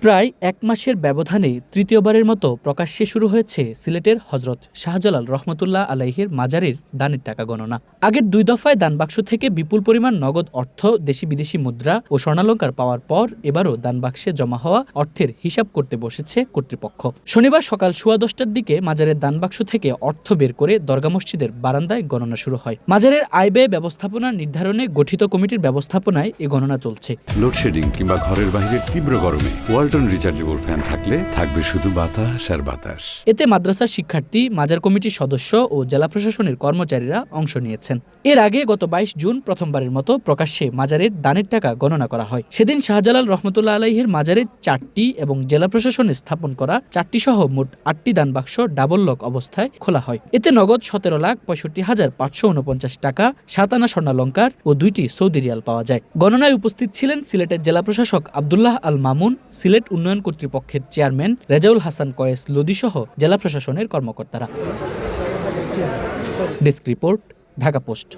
প্রায় এক মাসের ব্যবধানে তৃতীয়বারের মতো প্রকাশ্যে শুরু হয়েছে সিলেটের হজরত শাহজালাল রহমতুল্লাহ আলাইহির মাজারের দানের টাকা গণনা। আগের 2 দফায় দানবাক্স থেকে বিপুল পরিমাণ নগদ অর্থ, দেশি বিদেশি মুদ্রা ও স্বর্ণালঙ্কার পাওয়ার পর এবারও দানবাক্সে জমা হওয়া অর্থের হিসাব করতে বসেছে কর্তৃপক্ষ। শনিবার সকাল 10:15টার দিকে মাজারের দানবাক্স থেকে অর্থ বের করে দরগা মসজিদের বারান্দায় গণনা শুরু হয়। মাজারের আয় ব্যয় ব্যবস্থাপনা নির্ধারণে গঠিত কমিটির ব্যবস্থাপনায় এ গণনা চলছে। লোডশেডিং কিংবা ঘরের বাইরের তীব্র গরমে ওয়ালটন রিচার্জেবল ফ্যান থাকলে থাকবে শুধু বাতাস আর বাতাস। এতে মাদ্রাসার শিক্ষার্থী, মাজার কমিটির সদস্য ও জেলা প্রশাসনের কর্মচারীরা অংশ নিয়েছেন। এর আগে গত 22 জুন প্রথমবারের মতো প্রকাশ্যে মাজারের দানের টাকা গণনা করা হয়। সেদিন শাহজালাল রহমতুল্লাহ আলাইহির মাজারের 4টি এবং জেলা প্রশাসনে স্থাপন করা 4টি সহ মোট 8টি দান বাক্স ডাবল লক অবস্থায় খোলা হয়। এতে নগদ 17,65,549 টাকা, 7 আনা স্বর্ণালঙ্কার ও 2টি সৌদি রিয়াল পাওয়া যায়। গণনায় উপস্থিত ছিলেন সিলেটের জেলা প্রশাসক আব্দুল্লাহ আল মামুন, সিলেট উন্নয়ন কর্তৃপক্ষের চেয়ারম্যান রেজাউল হাসান কয়েস লদি সহ জেলা প্রশাসনের কর্মকর্তারা। Desk report, Dhaka post.